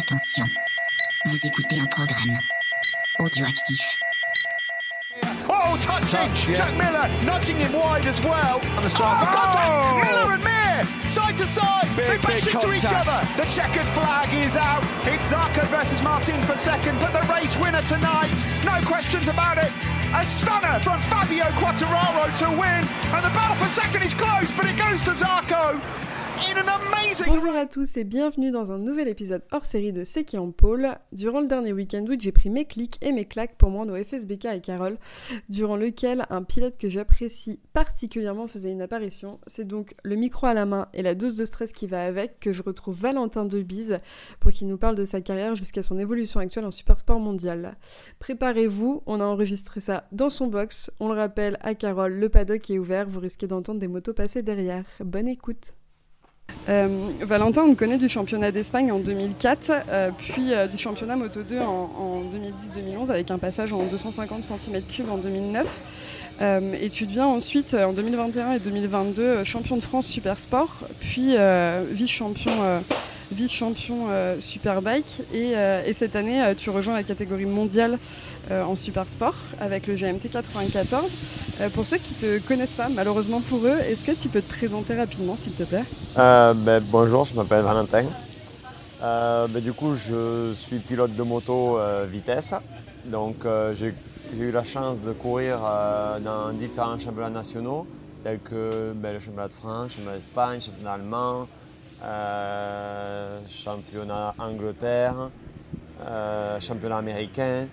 Attention, vous écoutez un programme audioactif. Oh, touching! Jack Miller nudging him wide as well. Contact! Miller and Mir, side to side. They bash into each other. The checkered flag is out. It's Zarco versus Martin for second, but the race winner tonight, no questions about it. A stunner from Fabio Quartararo to win, and the battle for second is close, but it goes to Zarco. Bonjour à tous et bienvenue dans un nouvel épisode hors série de C'est qui en pôle. Durant le dernier week-end août, j'ai pris mes clics et mes claques pour moi au FSBK et Carole, durant lequel un pilote que j'apprécie particulièrement faisait une apparition. C'est donc le micro à la main et la dose de stress qui va avec que je retrouve Valentin Debise pour qu'il nous parle de sa carrière jusqu'à son évolution actuelle en Supersport mondial. Préparez-vous, on a enregistré ça dans son box. On le rappelle à Carole, le paddock est ouvert, vous risquez d'entendre des motos passer derrière. Bonne écoute. Valentin, on te connaît du championnat d'Espagne en 2004, puis du championnat Moto 2 en 2010-2011 avec un passage en 250 cm3 en 2009. Et tu deviens ensuite en 2021 et 2022 champion de France Supersport, puis vice-champion Superbike et cette année tu rejoins la catégorie mondiale en Supersport avec le GMT 94. Pour ceux qui ne te connaissent pas, malheureusement pour eux, est-ce que tu peux te présenter rapidement s'il te plaît? Bonjour, je m'appelle Valentin. Du coup, je suis pilote de moto vitesse. Donc j'ai eu la chance de courir dans différents championnats nationaux, tels que le championnat de France, le championnat d'Espagne, le championnat allemand, championnat Angleterre, championnat américain.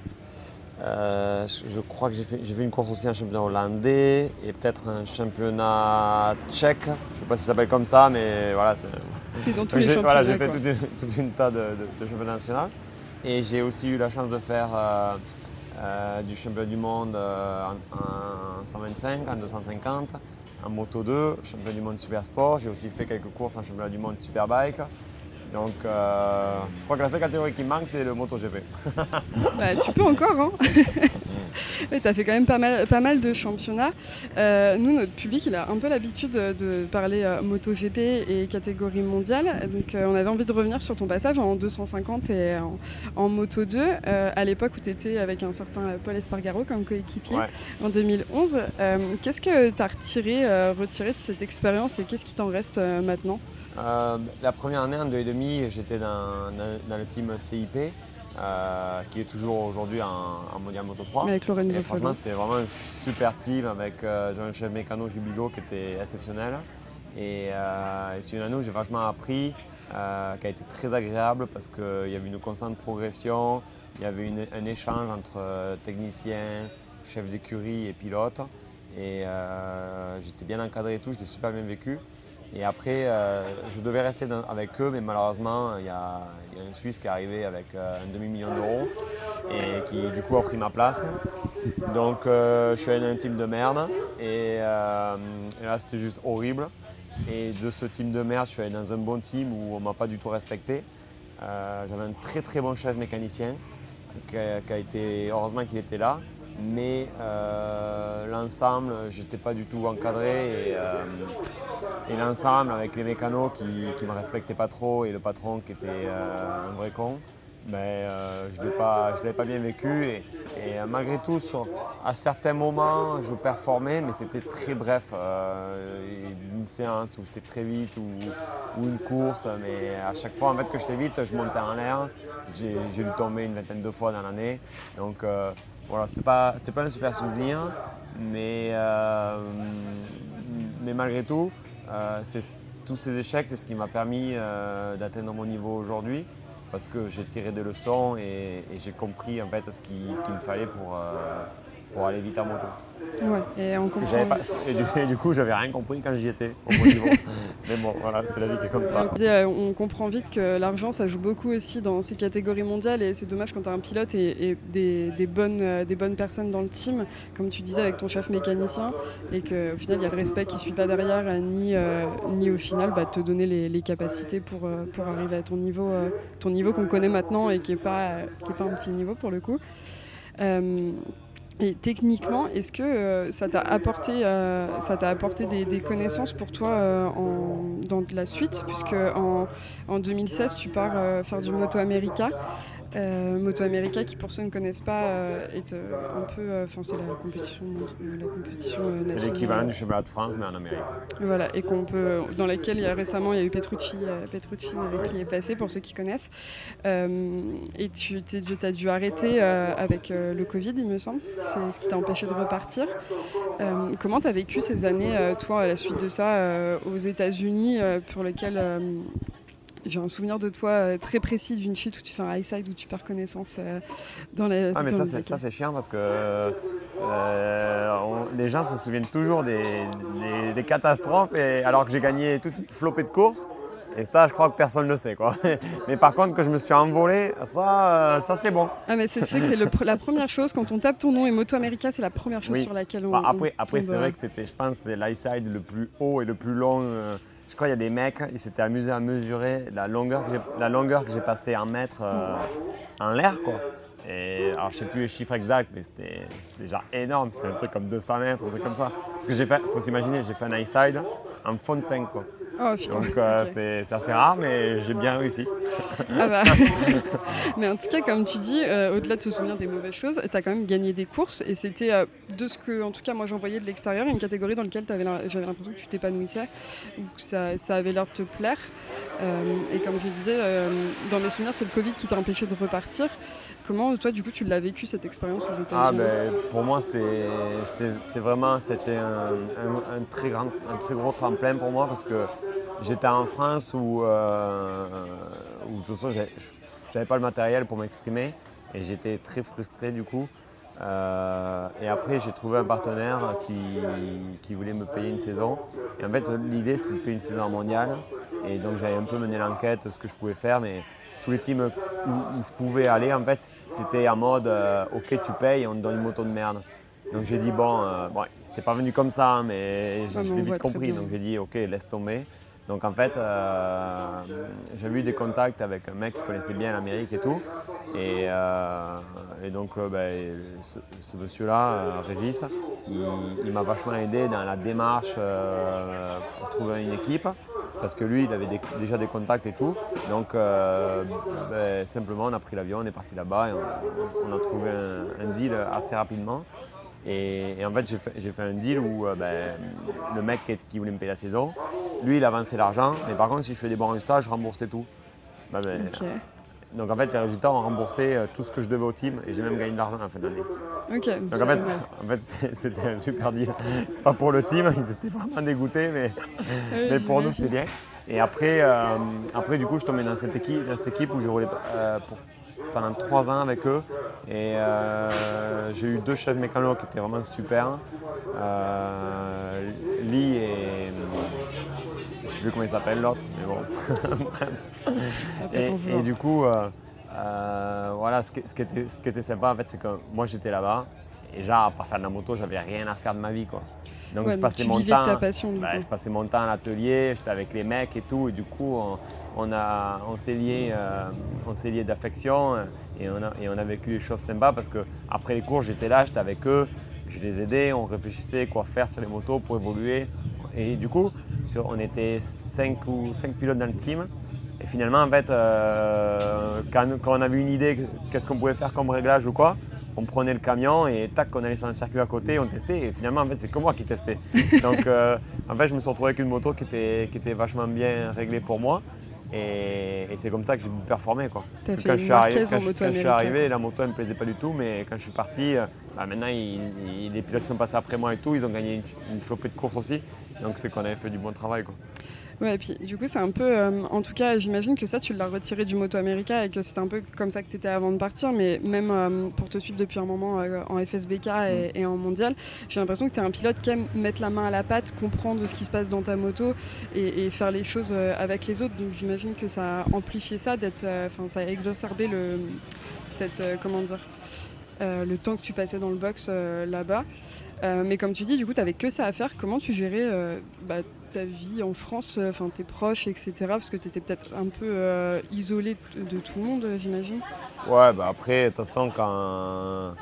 Je crois que j'ai fait une course aussi en championnat hollandais et peut-être un championnat tchèque. Je ne sais pas si ça s'appelle comme ça, mais voilà. Dans tous les championnats, j'ai fait toute une tas de championnats nationaux. Et j'ai aussi eu la chance de faire du championnat du monde en 125, en 250, en Moto 2, championnat du monde Supersport. J'ai aussi fait quelques courses en championnat du monde Superbike. Donc, je crois que la seule catégorie qui me manque, c'est le MotoGP. Tu peux encore, hein. Tu as fait quand même pas mal de championnats. Nous, notre public, il a un peu l'habitude de parler MotoGP et catégorie mondiale. Donc, on avait envie de revenir sur ton passage en 250 et en Moto 2, à l'époque où tu étais avec un certain Paul Espargaro comme coéquipier, en 2011. Qu'est-ce que tu as retiré de cette expérience et qu'est-ce qui t'en reste maintenant? La première année, en 2 et demi, j'étais dans le team CIP, qui est toujours aujourd'hui en Mondial Moto 3. Avec Lorenzo et franchement, c'était vraiment un super team avec Jean-Michel Mécano Gibigo qui était exceptionnel. Et c'est une année où j'ai vachement appris, qui a été très agréable parce qu'il y avait une constante progression, il y avait un échange entre techniciens, chefs d'écurie et pilotes. Et j'étais bien encadré et tout, je l'ai super bien vécu. Et après, je devais rester avec eux, mais malheureusement, il y a un Suisse qui est arrivé avec un demi-million d'euros et qui du coup a pris ma place. Donc je suis allé dans un team de merde et là c'était juste horrible. Et de ce team de merde, je suis allé dans un bon team où on ne m'a pas du tout respecté. J'avais un très très bon chef mécanicien qui a été, heureusement qu'il était là. Mais l'ensemble, je n'étais pas du tout encadré et l'ensemble avec les mécanos qui ne me respectaient pas trop et le patron qui était un vrai con, je ne l'ai pas bien vécu et malgré tout, à certains moments, je performais, mais c'était très bref. Une séance où j'étais très vite ou une course, mais à chaque fois en fait, que j'étais vite, je montais en l'air. J'ai dû tomber une vingtaine de fois dans l'année. Donc, voilà, c'était pas un super souvenir, mais malgré tout, tous ces échecs, c'est ce qui m'a permis d'atteindre mon niveau aujourd'hui, parce que j'ai tiré des leçons et j'ai compris en fait ce qu'il me fallait pour aller vite en moto. Ouais, et du coup, j'avais rien compris quand j'y étais au bon niveau. Mais bon, voilà, c'est la vie qui est comme ça. On comprend vite que l'argent, ça joue beaucoup aussi dans ces catégories mondiales et c'est dommage quand tu as un pilote et des bonnes personnes dans le team, comme tu disais avec ton chef mécanicien, et qu'au final, il y a le respect qui ne suit pas derrière, ni au final te donner les capacités pour arriver à ton niveau qu'on connaît maintenant et qui est pas un petit niveau pour le coup. Et techniquement, est-ce que ça t'a apporté des connaissances pour toi dans la suite, puisque en 2016 tu pars faire du Moto America. Moto America, qui pour ceux qui ne connaissent pas, est un peu, c'est la compétition nationale. C'est l'équivalent du championnat de France, mais en Amérique. Voilà, et dans laquelle récemment il y a eu Petrucci qui est passé, pour ceux qui connaissent. Et tu as dû arrêter avec le Covid, il me semble. C'est ce qui t'a empêché de repartir. Comment tu as vécu ces années, toi, à la suite de ça, aux États-Unis, pour lesquelles j'ai un souvenir de toi très précis d'une chute où tu fais un high side, où tu perds connaissance dans les... Ah, mais ça c'est chiant parce que les gens se souviennent toujours des catastrophes, alors que j'ai gagné toute une flopée de courses. Et ça, je crois que personne ne le sait, quoi. Mais par contre, que je me suis envolé, ça c'est bon. Ah, mais tu sais que c'est la première chose, quand on tape ton nom et Moto America, c'est la première chose sur laquelle on Après c'est vrai que je pense, c'est l'high side le plus haut et le plus long. Je crois qu'il y a des mecs, ils s'étaient amusés à mesurer la longueur que j'ai passée en mètres en l'air, quoi. Et alors je sais plus les chiffres exacts, mais c'était déjà énorme. C'était un truc comme 200 mètres, un truc comme ça. Parce que faut s'imaginer, j'ai fait un high side en fond de 5, quoi. Oh, putain. Donc c'est assez rare, mais j'ai bien réussi. Ah bah. Mais en tout cas, comme tu dis, au-delà de se souvenir des mauvaises choses, tu as quand même gagné des courses. Et c'était, de ce que, en tout cas, moi j'en voyais de l'extérieur, une catégorie dans laquelle j'avais l'impression que tu t'épanouissais, ou que ça avait l'air de te plaire. Et comme je disais, dans mes souvenirs, c'est le Covid qui t'a empêché de repartir. Comment, toi, du coup, tu l'as vécu, cette expérience aux États-Unis ? Pour moi, c'était un très gros tremplin pour moi, parce que j'étais en France où de toute façon, je n'avais pas le matériel pour m'exprimer et j'étais très frustré du coup. Et après, j'ai trouvé un partenaire qui voulait me payer une saison. Et en fait, l'idée, c'était de payer une saison mondiale. Et donc, j'avais un peu mené l'enquête, ce que je pouvais faire, mais tous les teams où je pouvais aller, en fait, c'était en mode OK, tu payes, on te donne une moto de merde. Donc j'ai dit bon, c'était pas venu comme ça, hein, mais je l'ai vite compris. Donc j'ai dit OK, laisse tomber. Donc en fait, j'avais eu des contacts avec un mec qui connaissait bien l'Amérique et tout. Et donc ce monsieur-là, Régis, il m'a vachement aidé dans la démarche pour trouver une équipe. Parce que lui, il avait déjà des contacts et tout. Donc simplement, on a pris l'avion, on est parti là-bas et on a trouvé un deal assez rapidement. Et en fait, j'ai fait un deal où le mec qui voulait me payer la saison, lui, il avançait l'argent. Mais par contre, si je fais des bons résultats, je remboursais tout. Okay. Donc en fait, les résultats ont remboursé tout ce que je devais au team et j'ai même gagné de l'argent à la fin de l'année. Okay, donc en fait, c'était un super deal. Pas pour le team, ils étaient vraiment dégoûtés, mais pour nous, c'était bien. Et après, du coup, je tombais dans cette équipe où je roulais pendant 3 ans avec eux. Et j'ai eu 2 chefs mécanos qui étaient vraiment super. Lee et... je ne sais plus comment il s'appelle l'autre, mais bon. Bref. Et du coup, voilà, ce qui était sympa, en fait, c'est que moi, j'étais là-bas. Et genre, à part faire de la moto, j'avais rien à faire de ma vie, quoi. Donc je passais mon temps, je passais mon temps à l'atelier, j'étais avec les mecs et tout. Et du coup, on s'est liés d'affection et on a vécu des choses sympas parce qu'après les cours, j'étais là, j'étais avec eux, je les aidais, on réfléchissait quoi faire sur les motos pour évoluer. Et du coup, on était 5 pilotes dans le team. Et finalement, en fait, quand on avait une idée, qu'est-ce qu'on pouvait faire comme réglage ou quoi, on prenait le camion et tac, on allait sur un circuit à côté, on testait. Et finalement, en fait, c'est que moi qui testais. Donc, en fait, je me suis retrouvé avec une moto qui était vachement bien réglée pour moi. Et c'est comme ça que j'ai performé, quoi. Parce que quand je suis arrivé, la moto ne me plaisait pas du tout, mais quand je suis parti, maintenant les pilotes qui sont passés après moi et tout, ils ont gagné une flopée de courses aussi. Donc c'est qu'on avait fait du bon travail, quoi. Ouais, et puis du coup, c'est un peu. En tout cas, j'imagine que ça, tu l'as retiré du Moto America et que c'était un peu comme ça que tu étais avant de partir. Mais même pour te suivre depuis un moment en FSBK et en mondial, j'ai l'impression que tu es un pilote qui aime mettre la main à la pâte, comprendre ce qui se passe dans ta moto et faire les choses avec les autres. Donc j'imagine que ça a amplifié ça, ça a exacerbé le temps que tu passais dans le box là-bas. Mais comme tu dis, du coup, tu n'avais que ça à faire. Comment tu gérais ta vie en France, tes proches, etc. Parce que tu étais peut-être un peu isolé de tout le monde, j'imagine. Ouais, après, de toute façon, quand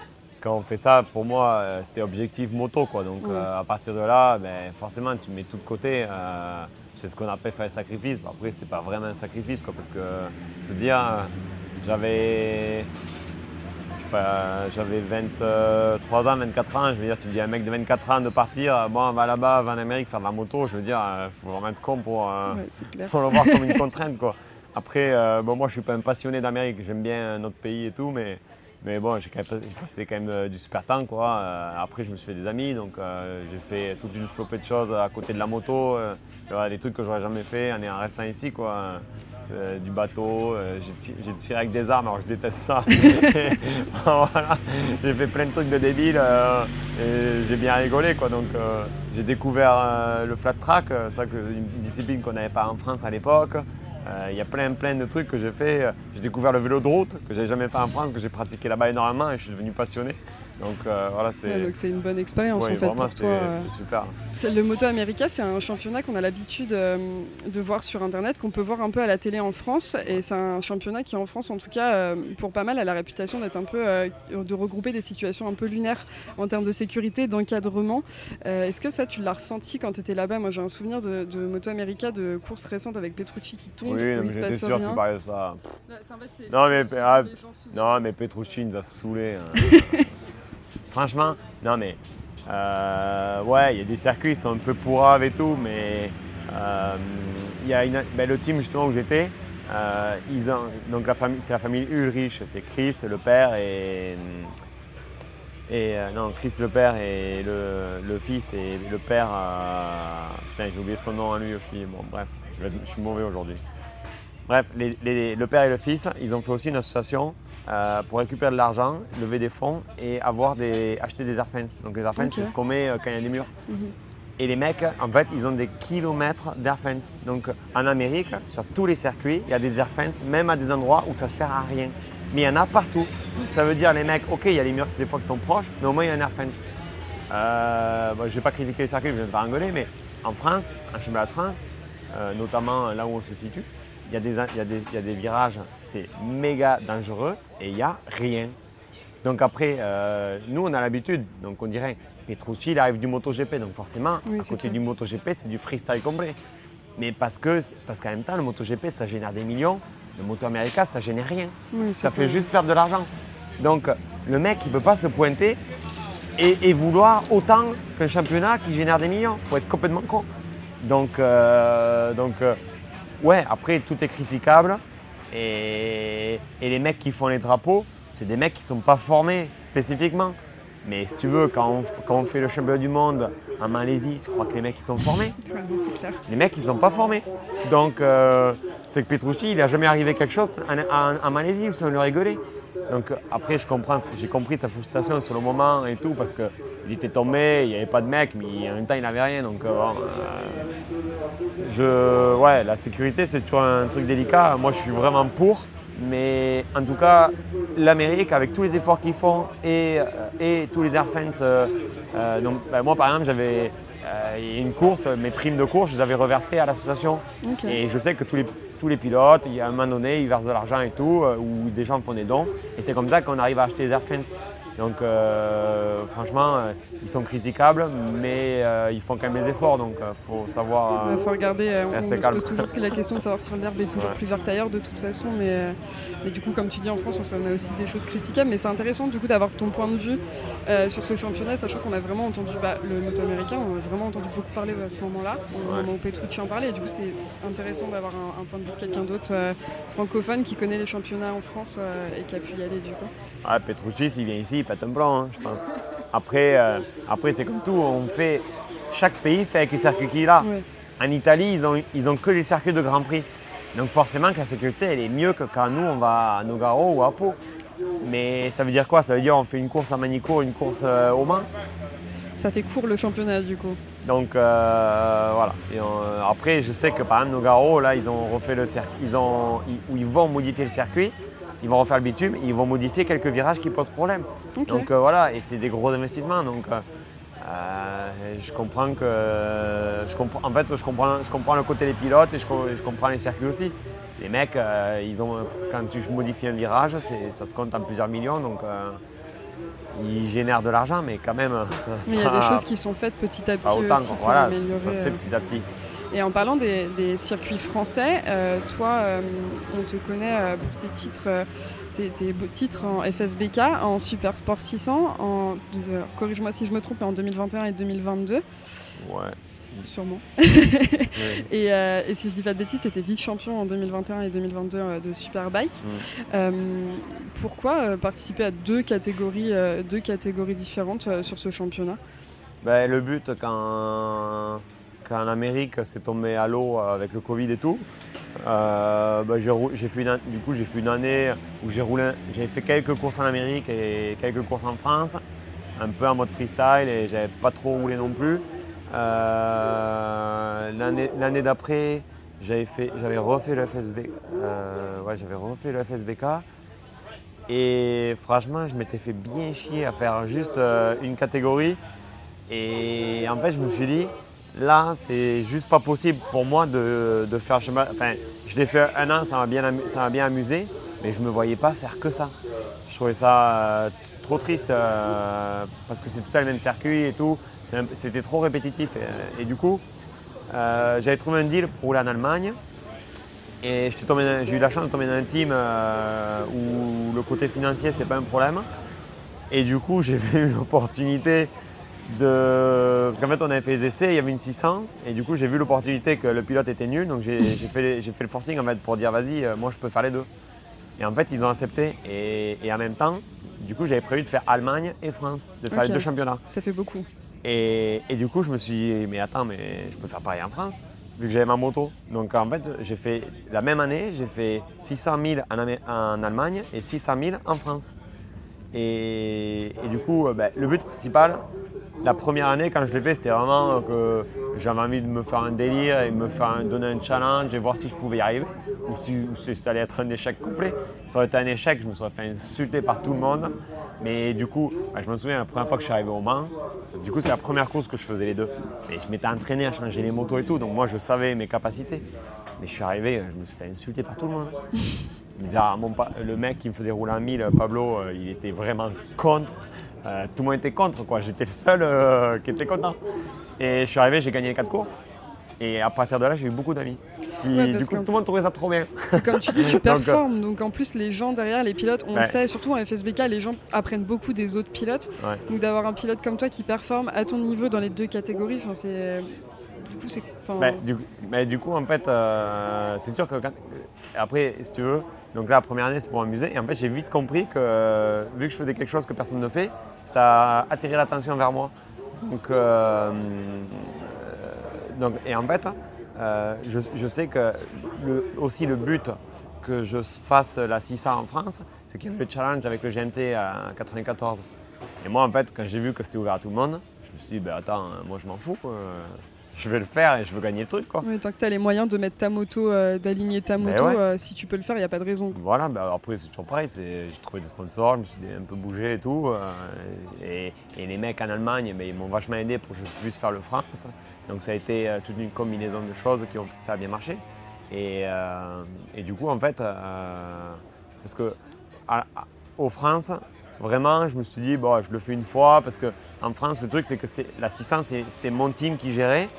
quand on fait ça, pour moi, c'était objectif moto, quoi. Donc à partir de là, forcément, tu mets tout de côté. C'est ce qu'on appelle faire un sacrifice. Après, c'était pas vraiment un sacrifice, quoi, parce que je veux dire, j'avais 23 ans, 24 ans. Je veux dire, tu dis à un mec de 24 ans de partir, bon, va là-bas, va en Amérique faire de la moto. Je veux dire, il faut vraiment être con pour le voir comme une contrainte, quoi. Après, moi, je suis pas un passionné d'Amérique. J'aime bien notre pays et tout, mais bon, j'ai passé quand même du super temps, quoi. Après, je me suis fait des amis, donc j'ai fait toute une flopée de choses à côté de la moto. Tu vois, des trucs que j'aurais jamais fait en restant ici, quoi. Du bateau, j'ai tiré avec des armes, alors je déteste ça. Voilà. J'ai fait plein de trucs de débiles et j'ai bien rigolé, quoi. Donc j'ai découvert le flat track, une discipline qu'on n'avait pas en France à l'époque. Il y a plein de trucs que j'ai fait. J'ai découvert le vélo de route que j'avais jamais fait en France, que j'ai pratiqué là-bas énormément et je suis devenu passionné. Donc voilà, c'était. Ouais, donc c'est une bonne expérience en fait vraiment, pour toi. C'était super. Le Moto America, c'est un championnat qu'on a l'habitude de voir sur internet, qu'on peut voir un peu à la télé en France. Et c'est un championnat qui en France, en tout cas, pour pas mal, a la réputation d'être un peu de regrouper des situations un peu lunaires en termes de sécurité, d'encadrement. Est-ce que ça, tu l'as ressenti quand tu étais là-bas? Moi, j'ai un souvenir de Moto America, de courses récentes avec Petrucci qui tombe. Oui, mais j'étais sûr que tu parlais de ça. Non, mais Petrucci nous a saoulés. Franchement, non mais ouais, il y a des circuits qui sont un peu pourraves et tout, mais il y a le team justement où j'étais, donc c'est la famille Ulrich, c'est Chris le père Chris le père et le fils et le père. Putain, j'ai oublié son nom à lui aussi. Bon, bref, je suis mauvais aujourd'hui. Bref, le père et le fils, ils ont fait aussi une association pour récupérer de l'argent, lever des fonds et acheter des air fence. Donc les air fence, c'est ce qu'on met quand il y a des murs. Et les mecs, en fait, ils ont des kilomètres d'air fence. Donc en Amérique, sur tous les circuits, il y a des air fence, même à des endroits où ça ne sert à rien. Mais il y en a partout. Donc ça veut dire les mecs, ok, il y a les murs des fois qui sont proches, mais au moins il y a un air fence. Je ne vais pas critiquer les circuits, je vais me faire engueuler, mais en France, en championnat de France, notamment là où on se situe, il y a des virages, c'est méga dangereux et il n'y a rien. Donc après, nous on a l'habitude, donc on dirait, Petrucci il arrive du MotoGP, donc forcément, à côté du MotoGP, c'est du freestyle complet. Mais parce qu'en même temps, le MotoGP ça génère des millions, le Moto America ça génère rien. Oui, ça fait juste perdre de l'argent. Donc le mec il ne peut pas se pointer et vouloir autant qu'un championnat qui génère des millions. Il faut être complètement con. Donc ouais, après tout est critiquable et les mecs qui font les drapeaux, c'est des mecs qui ne sont pas formés spécifiquement. Mais si tu veux, quand on fait le championnat du monde en Malaisie, je crois que les mecs ils sont formés. Ouais, c'est clair. Les mecs ils ne sont pas formés. Donc c'est que Petrucci, il n'a jamais arrivé quelque chose en Malaisie où ça lui rigolait. Donc après j'ai compris sa frustration sur le moment et tout parce qu'il était tombé, il n'y avait pas de mec, mais en même temps il n'avait rien. Donc ouais, la sécurité c'est toujours un truc délicat. Moi je suis vraiment pour. Mais en tout cas, l'Amérique, avec tous les efforts qu'ils font et tous les air fence, donc, moi par exemple, j'avais une course, mes primes de course, je les avais reversées à l'association. Okay. Et je sais que tous les pilotes, à un moment donné, ils versent de l'argent et tout, ou des gens font des dons. Et c'est comme ça qu'on arrive à acheter les air fence. Donc franchement, ils sont critiquables, mais ils font quand même les efforts, donc il faut savoir faut regarder, rester on calme. se pose toujours la question de savoir si l'herbe est toujours plus verte ailleurs de toute façon, mais du coup comme tu dis en France on a aussi des choses critiquables, mais c'est intéressant du coup d'avoir ton point de vue sur ce championnat, sachant qu'on a vraiment entendu le moto américain, on a vraiment entendu beaucoup parler à ce moment-là, au moment où Petrucci en parlait, et du coup c'est intéressant d'avoir un point de vue de quelqu'un d'autre francophone qui connaît les championnats en France et qui a pu y aller du coup. Ah, Petrucci s'il vient ici, il pète un plan, hein, je pense. Après c'est comme tout, chaque pays fait avec les circuits qu'il a. Ouais. En Italie, ils ont que les circuits de Grand Prix. Donc forcément que la sécurité elle est mieux que quand nous on va à Nogaro ou à Pau. Mais ça veut dire quoi? Ça veut dire on fait une course à Manicourt, une course au Mans. Ça fait court le championnat du coup. Donc voilà. Et après je sais que par exemple Nogaro, là ils ont refait le circuit, ils vont modifier le circuit. Ils vont refaire le bitume, ils vont modifier quelques virages qui posent problème. Okay. Donc voilà, et c'est des gros investissements. Donc je comprends le côté des pilotes et je comprends les circuits aussi. Les mecs, quand tu modifies un virage, ça se compte en plusieurs millions. Donc il génère de l'argent, mais quand même. Mais il y a des choses qui sont faites petit à petit autant, aussi pour voilà, améliorer. ça se fait petit à petit. Et en parlant des circuits français, toi, on te connaît pour tes titres en FSBK, en Super Sport 600, corrige-moi si je me trompe, mais en 2021 et 2022. Ouais. Sûrement. Ouais. Et si je dis pas de bêtises, tu étais vice-champion en 2021 et 2022 de Superbike. Pourquoi participer à deux catégories différentes sur ce championnat? Le but, quand en Amérique c'est tombé à l'eau avec le Covid et tout, j'ai fait une année où j'ai fait quelques courses en Amérique et quelques courses en France, un peu en mode freestyle, et j'avais pas trop roulé non plus. L'année d'après, j'avais refait le FSBK. Et franchement, je m'étais fait bien chier à faire juste une catégorie. Et en fait, je me suis dit, là, c'est juste pas possible pour moi de faire le chemin. Enfin, je l'ai fait un an, ça m'a bien amusé, mais je me voyais pas faire que ça. Je trouvais ça trop triste parce que c'est tout le même circuit et tout. C'était trop répétitif. Et du coup, j'avais trouvé un deal pour rouler en Allemagne. Et j'ai eu la chance de tomber dans un team où le côté financier, c'était pas un problème. Et du coup, j'ai eu l'opportunité parce qu'en fait, on avait fait les essais, il y avait une 600. Et du coup, j'ai vu l'opportunité que le pilote était nul. Donc, j'ai fait le forcing en fait, pour dire, vas-y, moi, je peux faire les deux. Et en fait, ils ont accepté. Et en même temps, du coup, j'avais prévu de faire Allemagne et France, de faire les deux championnats. Ça fait beaucoup. Et du coup, je me suis dit, mais attends, mais je peux faire pareil en France, vu que j'avais ma moto. Donc en fait, j'ai fait la même année, j'ai fait 600 000 en Allemagne et 600 000 en France. Et du coup, le but principal, la première année, quand je l'ai fait, c'était vraiment que j'avais envie de me faire un délire et donner un challenge et voir si je pouvais y arriver. Ou si ça allait être un échec complet. Ça aurait été un échec, je me serais fait insulter par tout le monde. Mais du coup, je me souviens la première fois que je suis arrivé au Mans, du coup c'est la première course que je faisais les deux. Et je m'étais entraîné à changer les motos et tout, donc moi je savais mes capacités. Mais je suis arrivé, je me suis fait insulter par tout le monde. Le mec qui me faisait rouler en 1000, Pablo, il était vraiment contre. Tout le monde était contre, quoi. J'étais le seul qui était content. Et je suis arrivé, j'ai gagné les 4 courses. Et à partir de là, j'ai eu beaucoup d'amis. Du coup, tout le monde trouvait ça trop bien. Parce que comme tu dis, tu performes. Donc en plus, les gens derrière, les pilotes, on le sait, surtout en FSBK, les gens apprennent beaucoup des autres pilotes. Ouais. Donc d'avoir un pilote comme toi qui performe à ton niveau dans les deux catégories, c'est... Du coup, c'est... Du coup, en fait, c'est sûr que après, si tu veux, donc là, la première année, c'est pour m'amuser. Et en fait, j'ai vite compris que vu que je faisais quelque chose que personne ne fait, ça attirait l'attention vers moi. Et en fait, je sais que aussi le but que je fasse la 600 en France, c'est qu'il y avait le challenge avec le GMT à 94. Et moi, en fait, quand j'ai vu que c'était ouvert à tout le monde, je me suis dit, attends, moi je m'en fous. Je vais le faire et je veux gagner le truc, quoi. Oui, tant que tu as les moyens de mettre ta moto, d'aligner ta moto, si tu peux le faire, il n'y a pas de raison. Voilà, après c'est toujours pareil, j'ai trouvé des sponsors, je me suis un peu bougé et tout. Et les mecs en Allemagne, ils m'ont vachement aidé pour que je puisse faire le France. Donc ça a été toute une combinaison de choses qui ont fait que ça a bien marché. Et du coup, en fait, parce que aux France, vraiment, je me suis dit, je le fais une fois, parce qu'en France, le truc, c'est que la 600, c'était mon team qui gérait,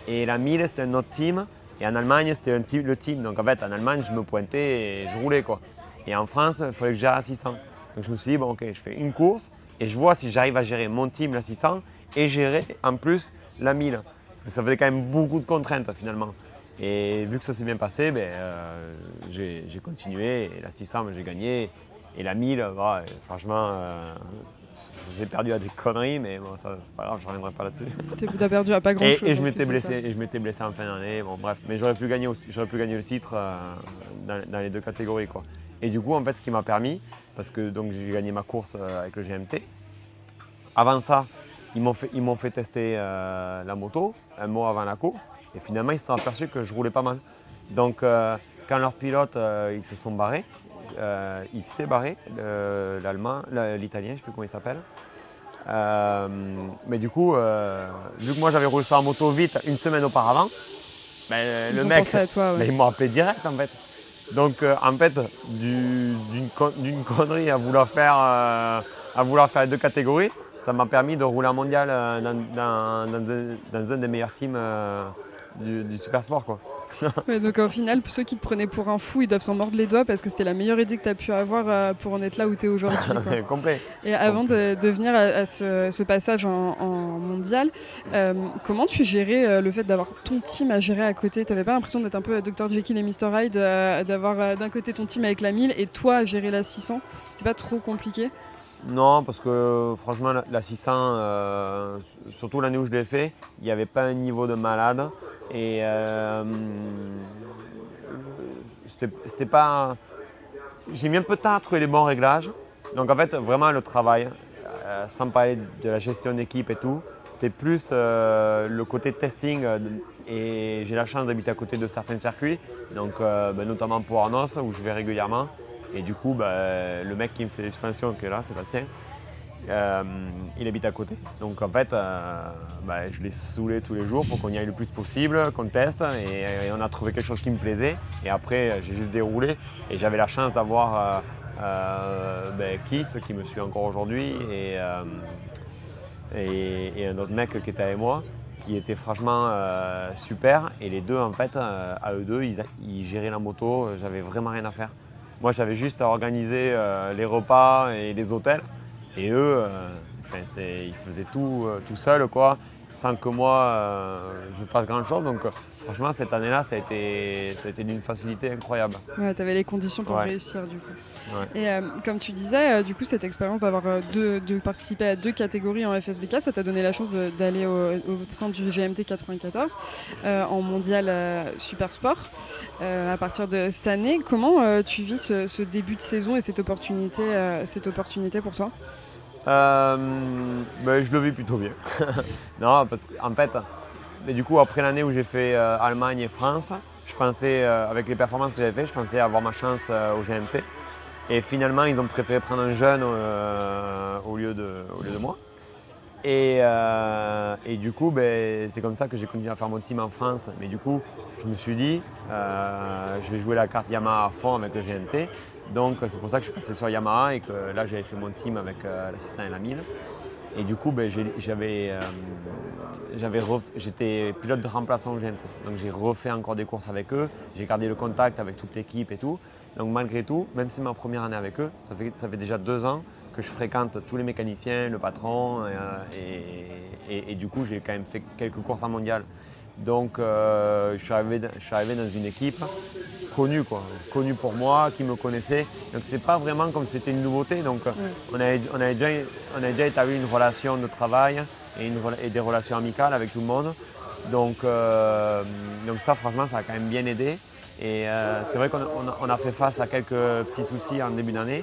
et la 1000, c'était un autre team, et en Allemagne, c'était le team. Donc en fait, en Allemagne, je me pointais et je roulais, quoi. Et en France, il fallait que je gère la 600. Donc je me suis dit, ok, je fais une course, et je vois si j'arrive à gérer mon team, la 600, et gérer en plus la 1000. Parce que ça faisait quand même beaucoup de contraintes, finalement. Et vu que ça s'est bien passé, j'ai continué, et la 600, j'ai gagné. Et la 1000, franchement, ça s'est perdu à des conneries, mais bon, ça, c'est pas grave, je ne reviendrai pas là-dessus. T'as perdu à pas grand-chose. Et je m'étais blessé en fin d'année, bon bref. Mais j'aurais pu gagner le titre dans les deux catégories, quoi. Et du coup, en fait, ce qui m'a permis, parce que donc j'ai gagné ma course avec le GMT. Avant ça, ils m'ont fait tester la moto, un mois avant la course. Et finalement, ils se sont aperçus que je roulais pas mal. Donc, quand leurs pilotes, ils se sont barrés, il s'est barré, l'allemand, l'italien, je ne sais plus comment il s'appelle. Mais du coup, vu que moi j'avais roulé ça en moto vite une semaine auparavant, le mec, à toi, il m'a appelé direct en fait. Donc en fait, d'une d'une connerie à vouloir faire 2 catégories, ça m'a permis de rouler en mondial dans un des meilleurs teams du super sport, quoi. Ouais, donc au final, ceux qui te prenaient pour un fou, ils doivent s'en mordre les doigts parce que c'était la meilleure idée que tu as pu avoir pour en être là où tu es aujourd'hui. Complet. Et avant de venir à ce passage en mondial, comment tu gérais le fait d'avoir ton team à gérer à côté? Tu n'avais pas l'impression d'être un peu Dr Jekyll et Mr Hyde, d'avoir d'un côté ton team avec la 1000 et toi à gérer la 600? C'était pas trop compliqué? Non, parce que franchement, la 600, surtout l'année où je l'ai fait, il n'y avait pas un niveau de malade. Et c'était pas. J'ai mis un peu tard à trouver les bons réglages. Donc en fait, vraiment le travail, sans parler de la gestion d'équipe et tout, c'était plus le côté testing. Et j'ai la chance d'habiter à côté de certains circuits, donc notamment pour Arnos où je vais régulièrement. Et du coup, le mec qui me fait l'expansion, qui est là, Sébastien, il habite à côté. Donc en fait, je l'ai saoulé tous les jours pour qu'on y aille le plus possible, qu'on teste. Et on a trouvé quelque chose qui me plaisait. Et après, j'ai juste déroulé. Et j'avais la chance d'avoir Kiss, qui me suit encore aujourd'hui, et un autre mec qui était avec moi, qui était franchement super. Et les deux, en fait, à eux deux, ils géraient la moto. J'avais vraiment rien à faire. Moi, j'avais juste à organiser les repas et les hôtels. Et eux, ils faisaient tout seuls, quoi, sans que moi je fasse grand chose. Donc franchement, cette année-là, ça a été d'une facilité incroyable. Ouais, tu avais les conditions pour réussir du coup. Ouais. Et comme tu disais, du coup, cette expérience d'avoir de participer à 2 catégories en FSBK, ça t'a donné la chance d'aller au sein du GMT 94 en mondial super sport. À partir de cette année, comment tu vis ce début de saison et cette opportunité pour toi? Je le vis plutôt bien. Non, parce qu'en fait, du coup, après l'année où j'ai fait Allemagne et France, je pensais, avec les performances que j'avais fait, je pensais avoir ma chance au GMT. Et finalement, ils ont préféré prendre un jeune au lieu de moi. Et du coup, c'est comme ça que j'ai continué à faire mon team en France. Mais du coup, je me suis dit, je vais jouer la carte Yamaha à fond avec le GMT. Donc c'est pour ça que je suis passé sur Yamaha et que là j'avais fait mon team avec la 600 et la 1000. Et du coup, j'étais pilote de remplaçant au GMT. Donc j'ai refait encore des courses avec eux. J'ai gardé le contact avec toute l'équipe et tout. Donc malgré tout, même si c'est ma première année avec eux, ça fait déjà 2 ans que je fréquente tous les mécaniciens, le patron. Et du coup, j'ai quand même fait quelques courses en mondial. Donc je suis arrivé dans une équipe connue pour moi, qui me connaissait. Donc c'est pas vraiment comme si c'était une nouveauté. Donc on a déjà établi une relation de travail et des relations amicales avec tout le monde. Donc ça, franchement, ça a quand même bien aidé. Et c'est vrai qu'on a fait face à quelques petits soucis en début d'année,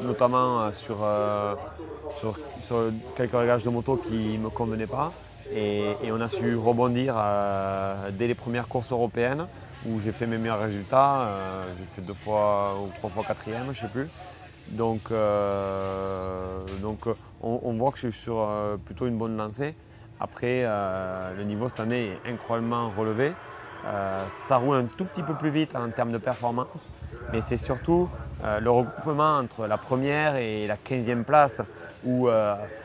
notamment sur quelques réglages de moto qui ne me convenaient pas. Et on a su rebondir dès les premières courses européennes où j'ai fait mes meilleurs résultats. J'ai fait 2 fois ou 3 fois 4e, je ne sais plus. Donc on voit que je suis sur plutôt une bonne lancée. Après, le niveau cette année est incroyablement relevé. Ça roule un tout petit peu plus vite en termes de performance, mais c'est surtout le regroupement entre la première et la 15e place où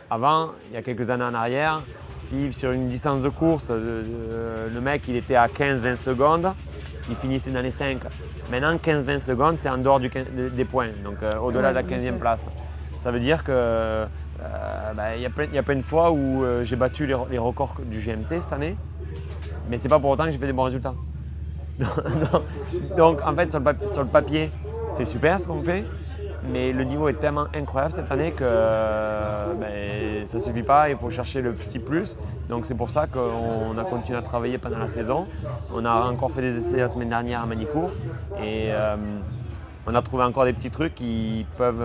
avant, il y a quelques années en arrière, si sur une distance de course, le mec il était à 15-20 secondes, il finissait dans les 5. Maintenant, 15-20 secondes, c'est en dehors des points, donc au-delà de la 15e place. Ça veut dire que y a plein de fois où j'ai battu les records du GMT cette année, mais c'est pas pour autant que j'ai fait des bons résultats. Donc en fait, sur le papier, c'est super ce qu'on fait, mais le niveau est tellement incroyable cette année que ça ne suffit pas, il faut chercher le petit plus. Donc c'est pour ça qu'on a continué à travailler pendant la saison. On a encore fait des essais la semaine dernière à Manicourt et on a trouvé encore des petits trucs qui peuvent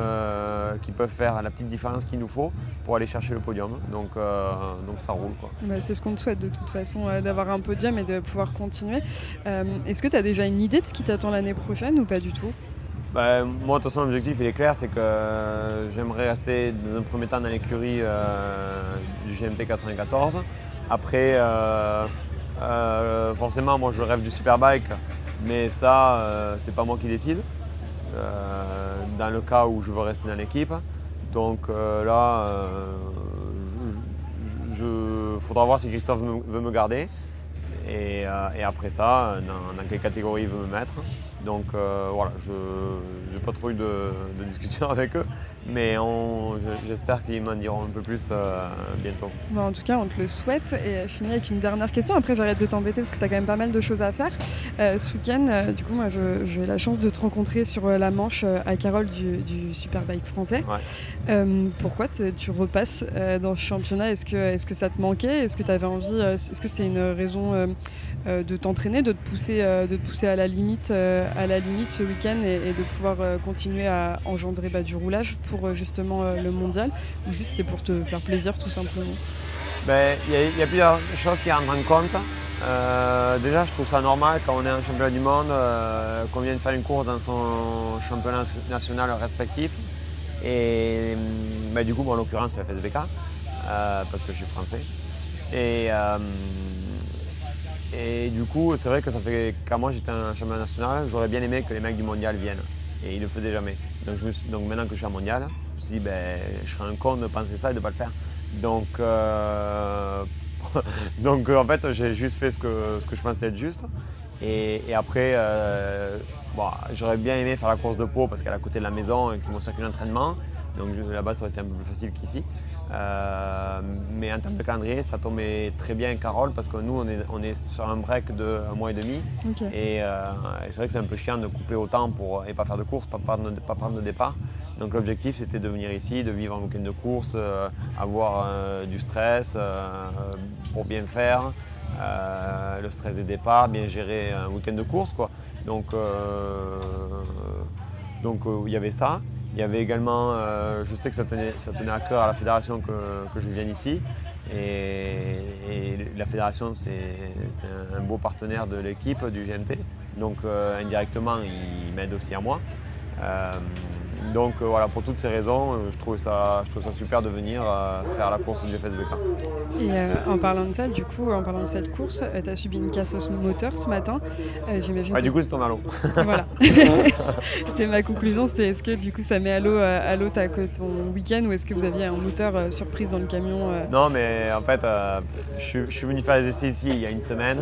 faire la petite différence qu'il nous faut pour aller chercher le podium. Donc ça roule, quoi. C'est ce qu'on te souhaite de toute façon, d'avoir un podium et de pouvoir continuer. Est-ce que tu as déjà une idée de ce qui t'attend l'année prochaine ou pas du tout? Moi, de toute façon, l'objectif il est clair, c'est que j'aimerais rester dans un premier temps dans l'écurie du GMT 94. Après, forcément, moi je rêve du Superbike, mais ça, c'est pas moi qui décide. dans le cas où je veux rester dans l'équipe. Donc là, faudra voir si Christophe veut me garder. Et après ça, dans quelle catégorie il veut me mettre. Donc voilà, je n'ai pas trop eu de discussion avec eux, mais j'espère qu'ils m'en diront un peu plus bientôt. Bon, en tout cas, on te le souhaite. Et je finis avec une dernière question. Après, j'arrête de t'embêter parce que tu as quand même pas mal de choses à faire. Ce week-end, du coup, moi, j'ai la chance de te rencontrer sur la Manche à Carole du Superbike français. Ouais. Pourquoi tu repasses dans ce championnat? Est-ce que ça te manquait? Est-ce que tu avais envie? Est-ce que c'était une raison de t'entraîner, de te pousser à la limite ce week-end et de pouvoir continuer à engendrer du roulage pour justement le mondial, ou juste c'était pour te faire plaisir tout simplement? Il y a plusieurs choses qui rentrent en compte. Déjà, je trouve ça normal quand on est un championnat du monde qu'on vienne faire une course dans son championnat national respectif. Et du coup, en l'occurrence, la FSBK, parce que je suis français. Et du coup, c'est vrai que ça fait quand moi j'étais un championnat national, j'aurais bien aimé que les mecs du mondial viennent. Et ils ne le faisaient jamais. Donc maintenant que je suis en mondial, je me suis dit, je serais un con de penser ça et de ne pas le faire. Donc en fait, j'ai juste fait ce que je pensais être juste. Et après, j'aurais bien aimé faire la course de Pau parce qu'elle est à côté de la maison et que c'est mon circuit d'entraînement. Donc là-bas, ça aurait été un peu plus facile qu'ici. Mais en termes de calendrier, ça tombait très bien Carole parce que nous, on est sur un break de 1 mois et demi. Okay. Et c'est vrai que c'est un peu chiant de couper autant et pas faire de course, pas prendre de départ. Donc l'objectif, c'était de venir ici, de vivre un week-end de course, avoir du stress pour bien faire, le stress des départs, bien gérer un week-end de course, quoi. Donc il y avait ça. Il y avait également, je sais que ça tenait à cœur à la fédération que je vienne ici. Et la fédération, c'est un beau partenaire de l'équipe du GMT. Donc indirectement, il m'aide aussi à moi. Donc voilà, pour toutes ces raisons, je trouve ça super de venir faire la course du FSBK. Et en parlant de ça, du coup, en parlant de cette course, tu as subi une casse au moteur ce matin. J'imagine du coup, c'est tombé à l'eau. Voilà. C'était ma conclusion, c'était est-ce que du coup ça met à l'eau ton week-end, ou est-ce que vous aviez un moteur surprise dans le camion Non, mais en fait, je suis venu faire les essais ici il y a une semaine.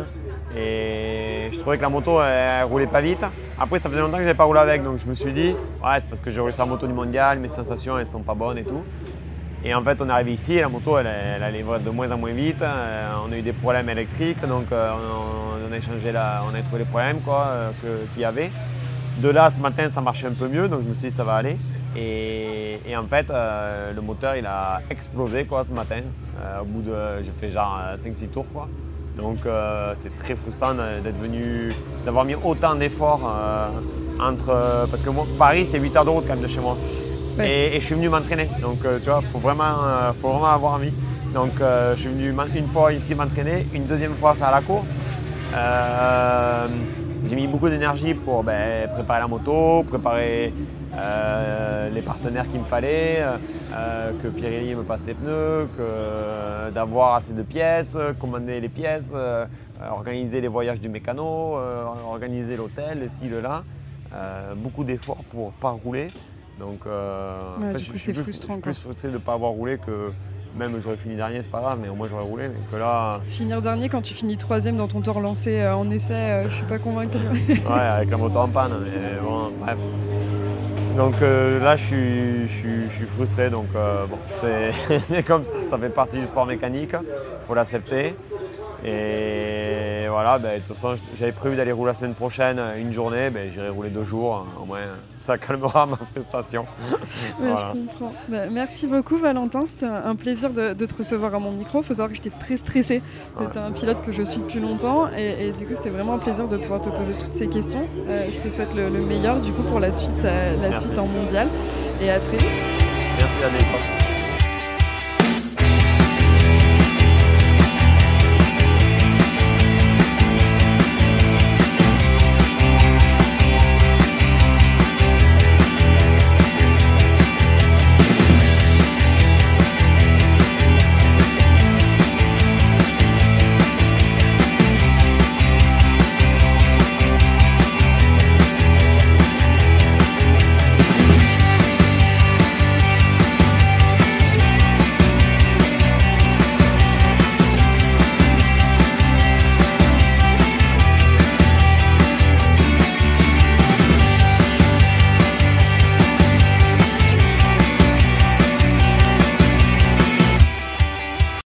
Et je trouvais que la moto elle roulait pas vite. Après, ça faisait longtemps que je n'avais pas roulé avec, donc je me suis dit c'est parce que j'ai roulé sur la moto du mondial, mes sensations elles sont pas bonnes et tout. Et en fait, on est arrivé ici et la moto elle allait de moins en moins vite. On a eu des problèmes électriques, donc on a trouvé les problèmes qu'il y avait. De là, ce matin, ça marchait un peu mieux, donc je me suis dit ça va aller. Et en fait, le moteur il a explosé ce matin. Au bout de, j'ai fait genre 5-6 tours quoi. Donc c'est très frustrant d'avoir mis autant d'efforts parce que moi, Paris c'est 8 heures de route quand même de chez moi. Ouais. Et je suis venu m'entraîner. Donc tu vois, faut vraiment avoir envie. Donc je suis venu une fois ici m'entraîner, une deuxième fois faire la course. J'ai mis beaucoup d'énergie pour préparer la moto, préparer les partenaires qu'il me fallait, que Pirelli me passe les pneus, d'avoir assez de pièces, commander les pièces, organiser les voyages du mécano, organiser l'hôtel, le ci, le là. Beaucoup d'efforts pour ne pas rouler. Donc en fait, je suis plus frustré de ne pas avoir roulé que même j'aurais fini dernier, c'est pas grave, mais au moins j'aurais roulé. Mais que là... Finir dernier quand tu finis 3ème dans ton tour lancé en essai, je suis pas convaincu. Ouais, avec la moto en panne, mais bon, bref. Donc là, je suis frustré, donc c'est comme ça fait partie du sport mécanique, il faut l'accepter. Et voilà, de toute façon, j'avais prévu d'aller rouler la semaine prochaine une journée, j'irai rouler 2 jours, au moins ça calmera ma frustration. Voilà. Je comprends. Merci beaucoup Valentin, c'était un plaisir de te recevoir à mon micro. Il faut savoir que j'étais très stressée, c'était un pilote que je suis depuis longtemps et du coup c'était vraiment un plaisir de pouvoir te poser toutes ces questions. Je te souhaite le meilleur du coup pour la suite en mondial et à très vite. Merci Adèle.